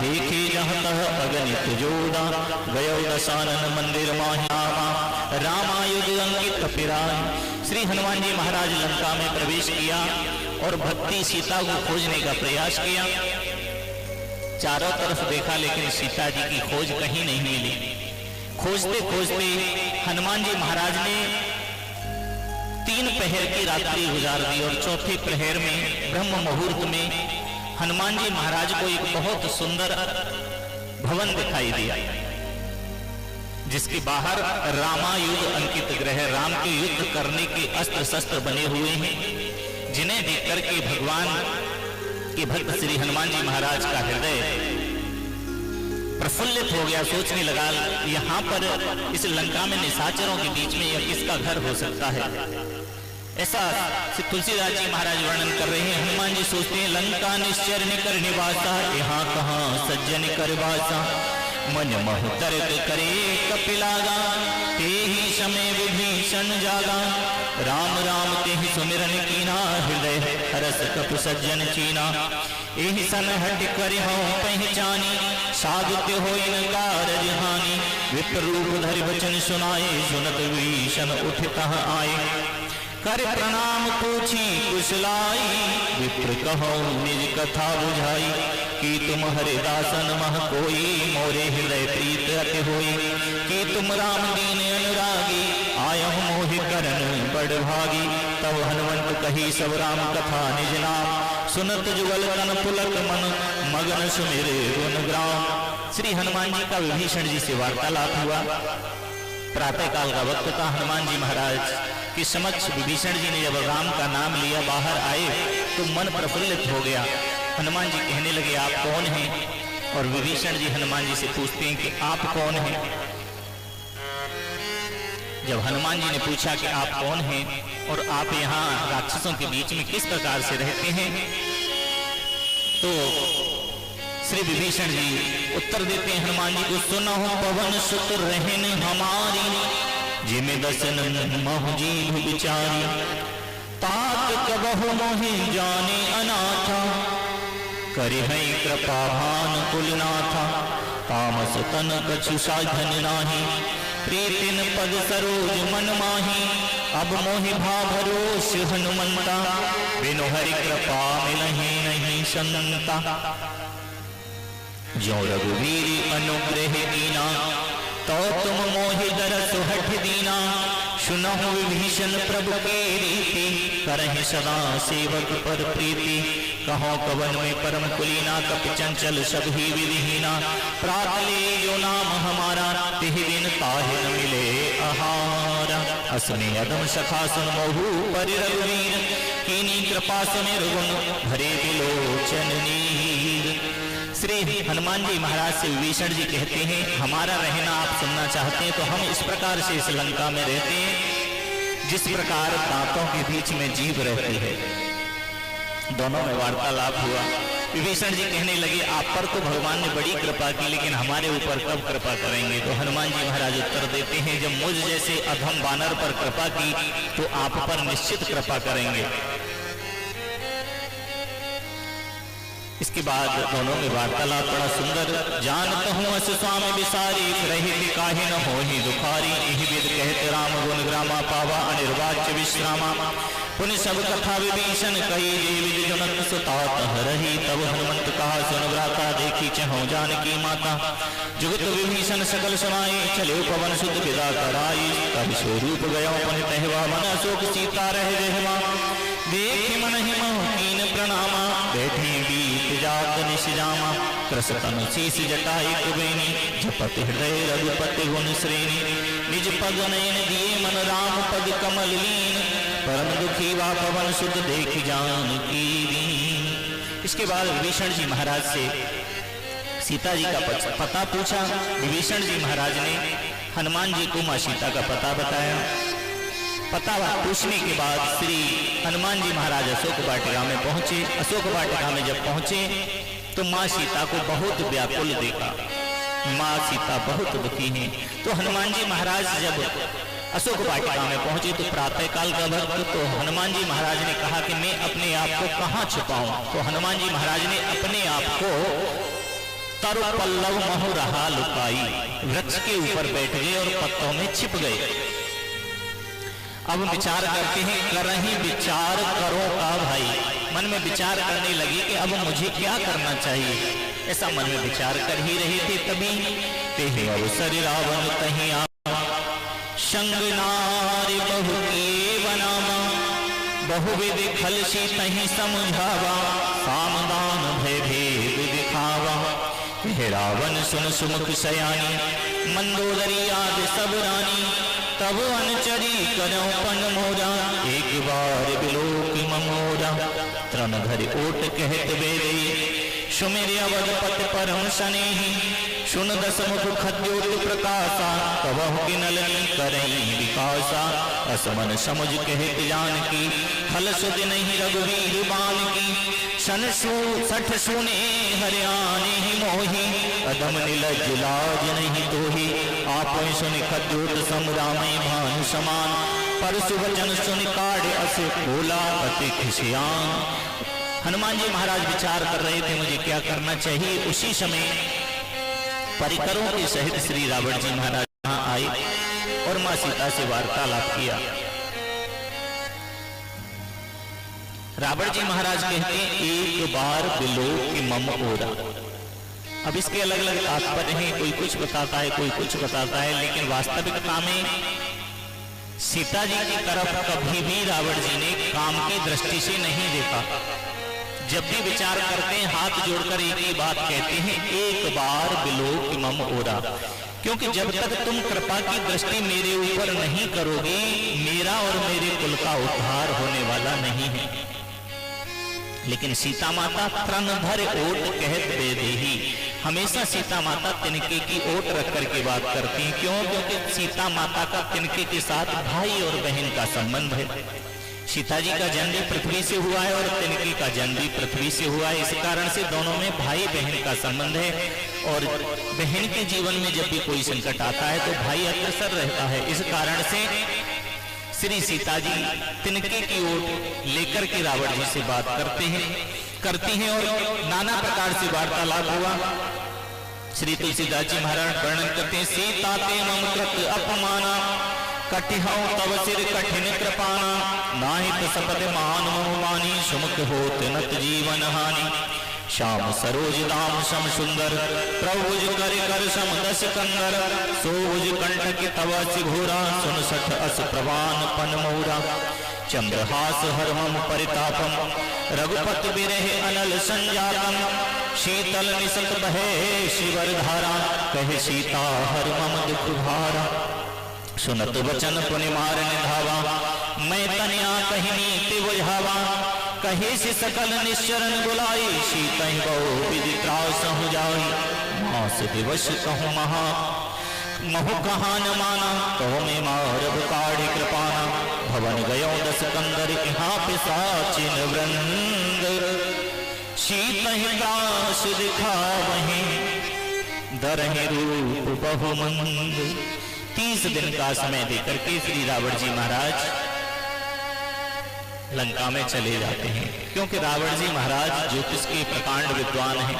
देखे जहाँ तह अगणित जोड़ा, गयो दशानन मंदिर माहियामा, रामायुध अंकित कपिराय। श्री हनुमान जी महाराज लंका में प्रवेश किया और भक्ति सीता को खोजने का प्रयास किया। चारों तरफ देखा लेकिन सीता जी की खोज कहीं नहीं मिली। खोजते खोजते हनुमान जी महाराज ने 3 पहर की रात्रि गुजार दी और चौथे पहर में ब्रह्म मुहूर्त में हनुमान जी महाराज को एक बहुत सुंदर भवन दिखाई दिया, जिसके बाहर रामायुध अंकित ग्रह, राम के युद्ध करने के अस्त्र शस्त्र बने हुए हैं, जिन्हें देख करके भगवान के भक्त श्री हनुमान जी महाराज का हृदय प्रफुल्लित हो गया। सोचने लगा, यहाँ पर इस लंका में निशाचरों के बीच में यह किसका घर हो सकता है। ऐसा तुलसीदास जी महाराज वर्णन कर रहे हैं। हनुमान जी सोचते हैं, लंका निश्चर निकर निवासा, यहाँ कहाँ सज्जन कर वासा, मन मह तर्क करे कपिलागा, ते ही समय विभीषण जागा, राम राम ते ही सुमिरन कीना, हृदय हरस कपि सज्जन चीना, एहि सन हट कर हो पहचानी, साधुत्य हो कारज हानि, विप्र रूप धरि वचन सुनाए, सुनत विभीषण उठ तह आए, कर प्रणाम पूछी कुशलाई, विप्र कहो निज कथा बुझाई, कि तुम हरिदासन मह कोई, मोरे हृदय प्रीत अति होई, कि तुम राम दीन अनुरागी, आयहु मोहि करन बड़ भागी, तब हनुमंत कही सब राम कथा निज नाम, सुनत जुगल तन पुलक मन, मगन सुमिरे गुण ग्राम। श्री हनुमान जी का विभीषण जी से वार्तालाप हुआ। प्रातः काल का वक्त था। हनुमान जी महाराज के समक्ष विभीषण जी ने जब राम का नाम लिया, बाहर आए तो मन प्रफुल्लित हो गया। हनुमान जी कहने लगे, आप कौन हैं? और विभीषण जी हनुमान जी से पूछते हैं कि आप कौन हैं? जब हनुमान जी ने पूछा कि आप कौन हैं और आप यहाँ राक्षसों के बीच में किस प्रकार से रहते हैं, तो श्री विभीषण जी उत्तर देते हैं हनुमान जी को, सुनहु पवन सुत रहन हमारी, जिमे दसन महु जीव विचारी, तात कबहु मोहि जाने अनाथा, करे है कृपा भान कुलनाथा, तामस तन कछु साधन नाही, प्रीतिन पद सरोज मन माही, अब मोहि भा भरोस हनुमंता, बिनु हरि कृपा मिलहि नहीं संता, जो रघुवीर अनुग्रह कीना, तो तुम मोहि दरस हठ दीना, सुनहु विभीषण प्रभु के रीति, करहि सदा सेवक पर प्रीति, कहो कवन में परम कुलीना, कपि चंचल सब ही विधिहीना, प्रातले जो नाम हमारा, तिहि दिन ताहि न मिले आहारा, असने अदम सखा सुन मोहु परि रघुवीर, कीनी कृपा सुमिर गुण भरे बिलोचन नीर। श्री हनुमान जी महाराज से विभीषण जी कहते हैं, हमारा रहना आप सुनना चाहते हैं तो हम इस प्रकार से इस लंका में रहते हैं जिस प्रकार दांतों के बीच में जीभ रहती है। दोनों में वार्तालाप हुआ। विभीषण जी कहने लगे, आप पर तो भगवान ने बड़ी कृपा की, लेकिन हमारे ऊपर कब कृपा करेंगे? तो हनुमान जी महाराज उत्तर देते हैं, जब मुझ जैसे अधम वानर पर कृपा की तो आप पर निश्चित कृपा करेंगे। इसके बाद दोनों में वार्तालाप बड़ा सुंदर। जानत हूँ अस स्वामी विसारी, रहित काहि न होहि दुखारी, एहि विद कहत राम गुण ग्रामा, पावा अनिर्वाच्य विश्रामा, पुनि सब कथा विभीषण कही, देविद जनक सुता तह रही, तब हनुमंत कहा सुन भ्राता, देखी चहु जानकी माता, जुगत विभीषण सकल समाये, चले पवन सुत विदा कराई, तब स्वरूप गयो पन तहवा, मन अशोक सीता रह रहवा, देख मन हिम कीन प्रणामा, बैठे बीत जात निश जामा, कृस तनु शीस जटाई कुबेनी, जपति हृदय रघुपति गुण श्रेणी, निज पद नयन दिए मन राम पद कमल लीन, परम दुखी वा पवन सुत देख जानकी दीन। इसके बाद विभीषण जी महाराज से सीता जी का पता पूछा। विभीषण जी महाराज ने हनुमान जी को मां सीता का पता बताया। पता पूछने के बाद श्री हनुमान जी महाराज अशोक वाटिका में पहुंचे। अशोक वाटिका में जब पहुंचे तो मां सीता को बहुत व्याकुल देखा। मां सीता बहुत दुखी हैं। तो हनुमान जी महाराज जब अशोक वाटिका में पहुंचे तो प्रातः काल का वक्त, तो हनुमान जी महाराज ने कहा कि मैं अपने आप को कहाँ छुपाऊं। तो हनुमान जी महाराज ने अपने आप को तरु पल्लव महु रहा लुकाई, वृक्ष के ऊपर बैठ गए और पत्तों में छिप गए। अब विचार करते हैं, करहीं विचार करो का भाई, मन में विचार करने लगी कि अब मुझे क्या करना चाहिए। ऐसा मन में विचार कर ही रहे थे, तभी तेहि अवसर रावण कहीं आवा, संग नारी बहु किए बनावा, बहुविध खलसी तहीं समझावा, सामदान भय भेद दिखावा। हे रावण सुन सुमुख सयानी, मंदोदरी आदि सब रानी, तब अनचरी करो पन मोरा, एक बार बिलोक ममोरा। तृण धरि ओट कहत बेरे, सुमिर अवधपत परम स्नेही, सुन दसमुख खद्योत प्रकाशा, कबहु किनल करई विकासा। असमन समुझ कहत जानकी, खल सुध नहीं रघुवीर बान की, सठ सुने हरियाणे ही मोही, अदम निलज लाज नहीं तोही। आप सुन खद्योत समरामय भानु समान, परसु वचन सुन काढ़ अस बोला अति खुशियान। हनुमान जी महाराज विचार कर रहे थे मुझे क्या करना चाहिए। उसी समय परिकरों के सहित श्री रावण जी महाराज यहाँ आए और मां सीता से वार्तालाप किया। रावण जी महाराज कहते हैं, एक बार बिलोक मम ओरा। अब इसके अलग अलग तात्पर्य हैं, कोई कुछ बताता है, कोई कुछ बताता है, लेकिन वास्तविकता में सीता जी की तरफ कभी भी रावण जी ने काम की दृष्टि से नहीं देखा। जब भी विचार करते हैं हाथ जोड़कर एक ही बात कहते हैं, एक बार बिलोक मम ओरा, क्योंकि जब तक तुम कृपा की दृष्टि मेरे ऊपर नहीं करोगे, मेरा और मेरे कुल का उद्धार होने वाला नहीं है। लेकिन सीता माता तृण धर ओट कहत बेदेही, हमेशा सीता माता तिनके की ओट रख करके बात करती हैं। क्यों? क्योंकि सीता माता का तिनके के साथ भाई और बहन का संबंध है। सीता जी का जन्म भी पृथ्वी से हुआ है और तिनके का जन्म भी पृथ्वी से हुआ है। इस कारण से दोनों में भाई बहन का संबंध है, और बहन के जीवन में जब भी कोई संकट आता है तो भाई अग्रसर रहता है। इस कारण से श्री सीता जी तिनके की ओर लेकर के रावण जी से बात करती हैं और नाना प्रकार से वार्तालाप हुआ। श्री तुलसीदास जी महाराज वर्णन करते हैं, सीता ते मम कृत अपमाना, कटिहौ तव सिर कठिन कृपाना, नाहित सपद मान मोहमानी, सुमुख होत नत जीवन हानि। श्याम सरोज दाम सम सुंदर, प्रभुज कर कर सम दस कंदर, सोभुज कंटक तव सिघोरा, सुन सठ अस प्रवान पन मोरा। चंद्रहास हरमम परितापम, रघुपत बिरह अनल संजातम, शीतल निसत बहे शिवर धारा, कहे सीता हरमम दुख भारा। सुनत वचन पुनि मार निधावा, मैं तनिया कहिनी ते बुझावा, कहे से सकल निश्चरण बुलाई, सीता बहु विधि त्रास हो जाई। मास दिवस कहूँ महा महु कहा न माना, कहो में मारब काढ़ी कृपाना, भवन गयो दस कंदर यहाँ पिशाचिन वृंद, सीता दास दिखावहि दरहि रूप बहुमंद। 30 दिन का समय देकर के श्री रावण जी महाराज लंका में चले जाते हैं, क्योंकि रावण जी महाराज ज्योतिष के प्रकांड विद्वान हैं।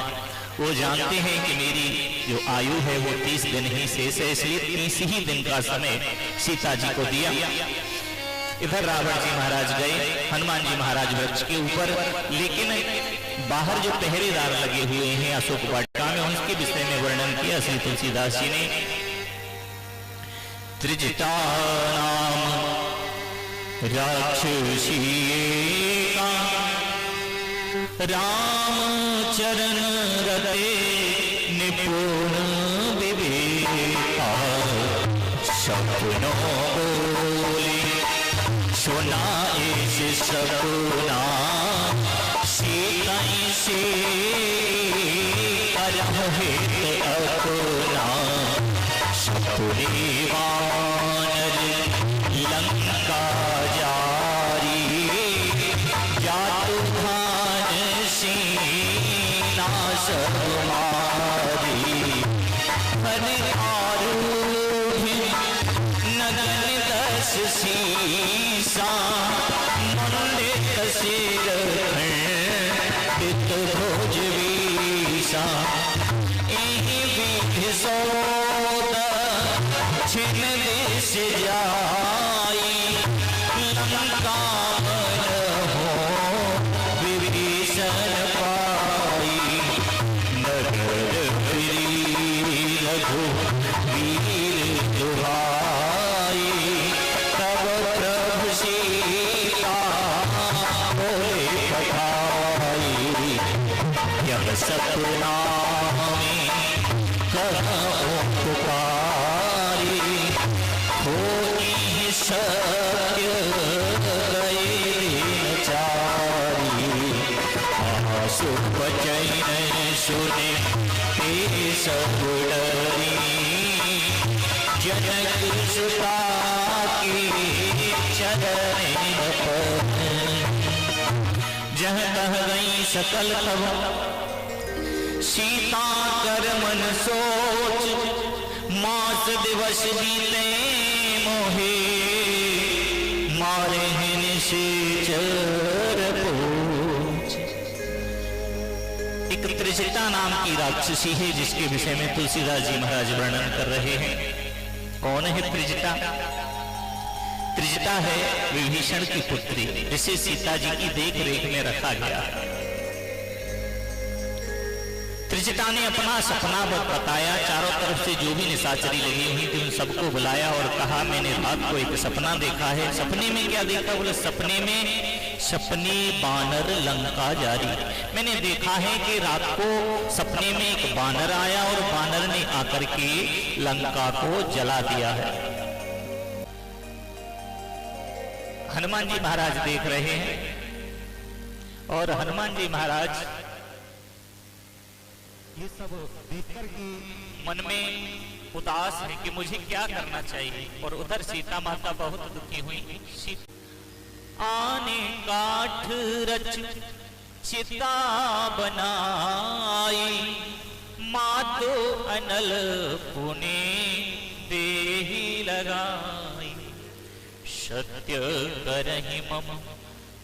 वो जानते हैं कि मेरी जो आयु है वो 30 दिन ही शेष है, इसलिए 30 ही दिन का समय सीता जी को दिया। इधर रावण जी महाराज गए, हनुमान जी महाराज वृक्ष के ऊपर, लेकिन बाहर जो पहरेदार लगे हुए हैं अशोक वाटिका में, उसके विषय में वर्णन किया श्री तुलसीदास जी ने। त्रिजटा नाम राक्षसी का, राम चरण रते निपुण विवेका, सपनों बोले सुनाए से सपना, सीता से करम हित अपना, सपने वानर लंका जारी, जातु भान सीना सब मारी, हर आरूढ़ नगन दस सीसा, मंडित सिर खंडित भुज वीसा, सोद छिन दिस जाई लंका हो विभीषण पाई नगर फिरी रघुवीर दुहाई तब प्रभु सीता बोले पठाई यह सपना में कहो पुकारी होई सत्य गए चारी आंसू बचैन सुने ते सब डरी जनक सुता की चरण पर जह कह गई सकल खबर सीता कर मन सोच मास दिवस बीते मोहे मारे हैं निशाचर पूछ। एक त्रिजटा नाम की राक्षसी है जिसके विषय में तुलसीदास जी महाराज वर्णन कर रहे हैं। कौन है त्रिजटा? त्रिजटा है विभीषण की पुत्री जिसे सीता जी की देख रेख में रखा गया। त्रिजटा ने अपना सपना बताया, चारों तरफ से जो भी निशाचरी लगी हुई थी उन सबको बुलाया और कहा मैंने रात को एक सपना देखा है। सपने में क्या देखा? बोले सपने बानर लंका जारी। मैंने देखा है कि रात को सपने में एक बानर आया और बानर ने आकर के लंका को जला दिया है। हनुमान जी महाराज देख रहे हैं और हनुमान जी महाराज ये सब देखकर के मन में उदास है कि मुझे क्या करना चाहिए। और उधर सीता माता बहुत दुखी हुई। आने काठ रच चिता बनाई मातो अनल पुने देहि लगाई सत्य करहि मम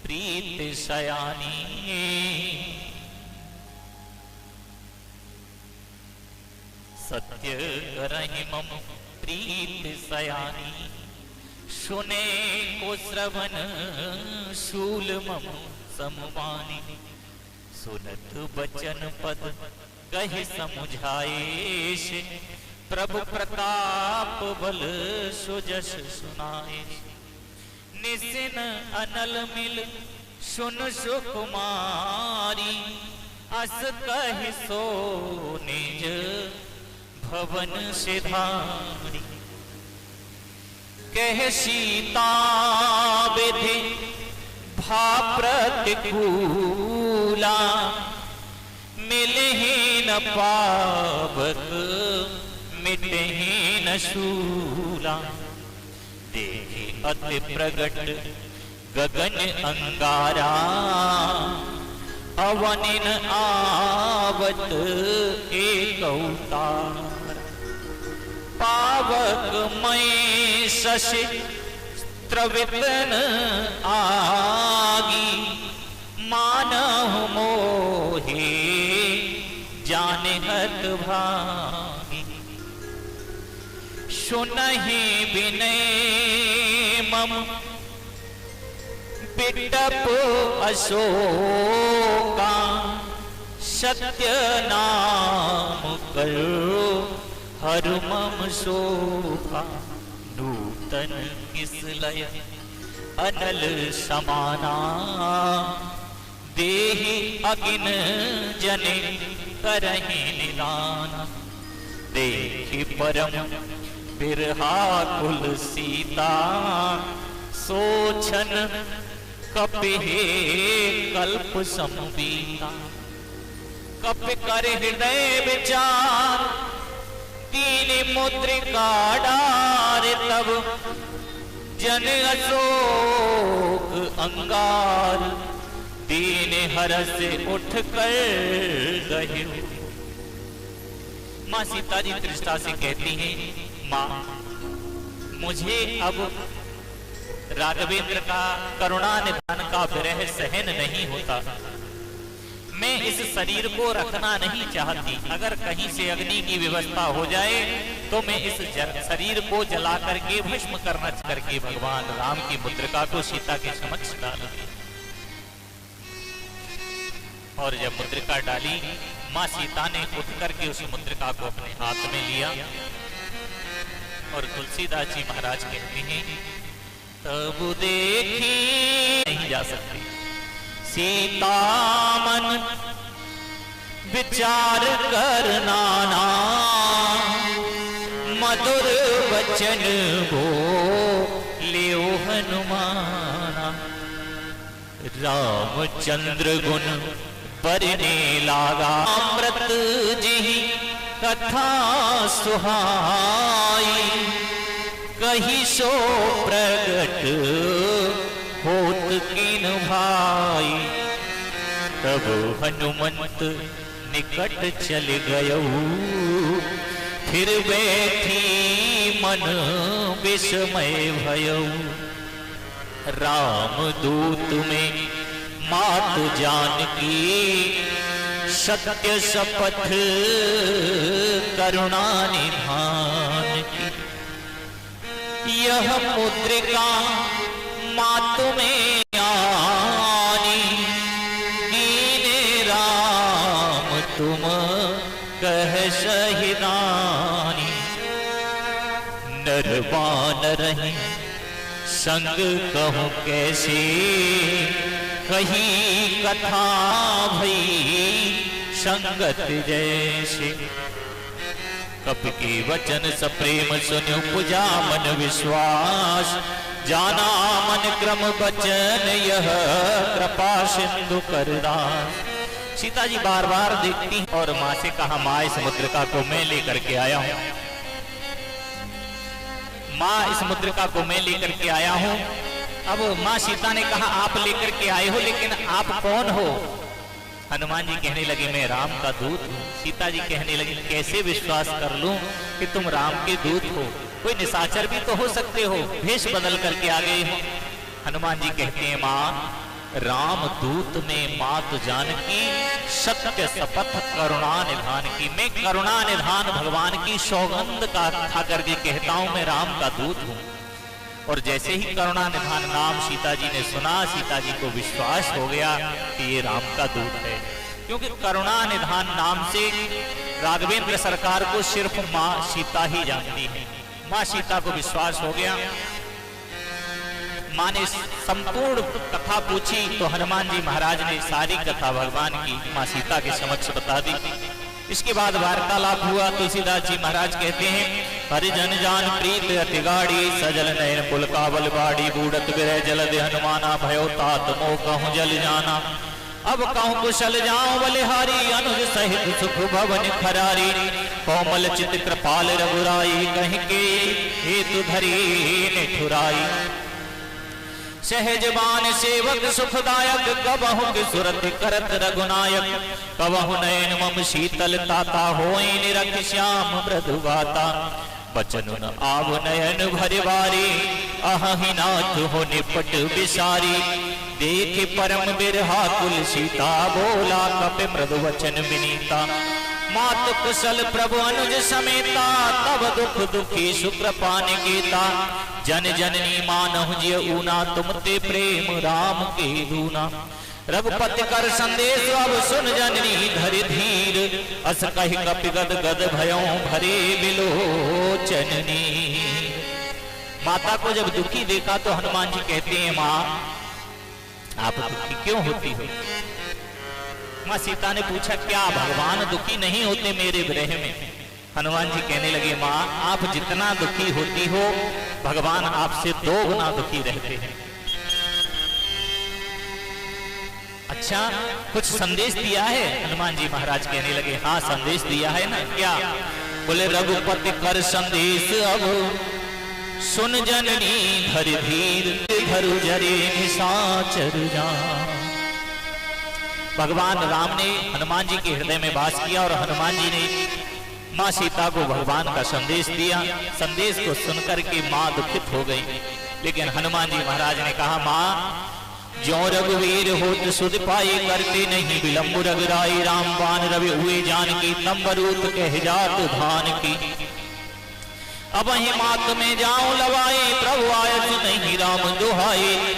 प्रीत सयानी सत्य करहि मम प्रीत सयानी सुने को श्रवण शूल मम सममानी सुनत बचन पद कहि समुझाए प्रभु प्रताप बल सुजस सुनाए निसिन अनल मिल सुन सुकुमारी अस कहि सो निज भवन सिधारी कह सीता विधि भा प्रतिकूला मिलहि न पावक मिटहि न शूला देखि अति प्रगट गगन अंगारा अवनिन आवत एक अवतार पावक मय शशि त्रवितन आगी मानहु मोहे जाने हत भागी सुनहि विनय मम बिटप अशोका सत्य नाम करो हर मम शोभा नूतन किसलय अनल समाना देहि अगिन जने करहि निदाना देखि परम बिरहा कुल सीता सोचन कपिहे कल्प संबीता कप कर हृदय विचार तीन मुद्रिका डार तब जन अशोक अंगार दीन हरस उठ कर गए। माँ सीता जी त्रिष्टा से कहती हैं, माँ मुझे अब राघवेंद्र का करुणा निधान का विरह सहन नहीं होता। मैं इस शरीर को रखना नहीं चाहती। अगर कहीं से अग्नि की व्यवस्था हो जाए तो मैं इस शरीर को जला करके भस्म करके भगवान राम की मुद्रिका को सीता के समक्ष डालूंगी। और जब मुद्रिका डाली, मां सीता ने उठ करके उस मुद्रिका को अपने हाथ में लिया और तुलसीदास जी महाराज कहते हैं, तब देखी नहीं जा सकती सीता मन विचार करना ना, मधुर वचन बोले हनुमाना। रामचंद्र गुण बरने लागा, अमृत जी कथा सुहाई, कही सो प्रगट होत किन भाई। तब हनुमंत निकट चल गयो, फिर बैठी मन विस्मय भयो। राम दूत में मात जानकी, सत्य शपथ करुणा निधान की। यह मुद्रिका मात में आनी, कीने राम तुम कह सहिदानी। नरवान रहे संग कहूं कैसे, कही कथा भई संगत जैसे। कप के वचन सप्रेम सुन पुजा मन विश्वास, जाना मन क्रम बचन यह कृपा सिंधु करदास। सीता जी बार बार देखती और माँ से कहा, माँ इस मुद्रिका को मैं लेकर के आया हूं, माँ इस मुद्रिका को मैं लेकर के आया हूं। अब माँ सीता ने कहा, आप लेकर के आए हो, लेकिन आप कौन हो? हनुमान जी कहने लगे, मैं राम का दूत हूँ। सीता जी कहने लगी, कैसे विश्वास कर लूं कि तुम राम के दूत हो? कोई निशाचर भी तो हो सकते हो, भेष बदल करके आ गए हो। हनुमान जी कहते हैं, माँ राम दूत में मात जानकी, सत्य शपथ करुणा निधान की। मैं करुणा निधान भगवान की सौगंध का खा करके कहता हूं, मैं राम का दूत हूं। और जैसे ही करुणा निधान नाम सीता जी ने सुना, सीता जी को विश्वास हो गया कि ये राम का दूत है। क्योंकि करुणा निधान नाम से राघवेंद्र सरकार को सिर्फ माँ सीता ही जानती है। माँ सीता को विश्वास हो गया। माँ ने संपूर्ण कथा पूछी तो हनुमान जी महाराज ने सारी कथा भगवान की माँ सीता के समक्ष बता दी। इसके बाद वार्तालाप हुआ। तुलसीदास जी महाराज कहते हैं, हरिजन जान प्रीत अति गाड़ी, सजल नयन पुलकावल बाड़ी, बूढ़त विरह जलद हनुमाना, भयो तात मोह कहूं जल जाना। अब कहूं कुशल जाऊं बलिहारी, अनुज सहित सुख भवन खरारी, कोमल चित कृपाल रघुराई, कहीं के हेतु धरी निठुराई। सहजबान सेवक सुखदायक, कबहु की सुरत करत रघुनायक, कबहु नयन मम शीतल ताता, होए निरख श्याम मृदु गाता। बचन न आव नयन भरवारी, अहि नाथ हो निपट विसारी, देख परम बिरहा कुल सीता, बोला कपि मृदु वचन विनीता। मात कुशल प्रभु अनुज समेता, तब दुख दुखी सुकृपा निकेता। जन जननी मानहु जिय ऊना, तुम ते प्रेम राम के दूना। रघुपति कर संदेश अब सुन जननी धरि धीर, अस कहि कपि गद गद भयों भरे बिलोचन नीर। माता को जब दुखी देखा तो हनुमान जी कहते हैं, माँ आप दुखी क्यों होती हो? माँ सीता ने पूछा, क्या भगवान दुखी नहीं होते मेरे विरह में? हनुमान जी कहने लगे, माँ आप जितना दुखी होती हो, भगवान आपसे 2 गुना दुखी रहते हैं। अच्छा, कुछ संदेश दिया है? हनुमान जी महाराज कहने लगे, हाँ संदेश दिया है ना। क्या? बोले, रघुपति कर संदेश अब सुन जननी धरि धीर, धरु जरे निशाचर जान। भगवान राम ने हनुमान जी के हृदय में वास किया और हनुमान जी ने माँ सीता को भगवान का संदेश दिया। संदेश को सुनकर के माँ दुखित हो गई। लेकिन हनुमान जी महाराज ने कहा, माँ ज्यो रघुवीर होत सुध पाए करते नहीं विलंब रघुराई राम बान रवि हुए जान की तंबरूप कह जात धान की। अब मात में जाऊं लवाए प्रभु आयस नहीं राम दुहाए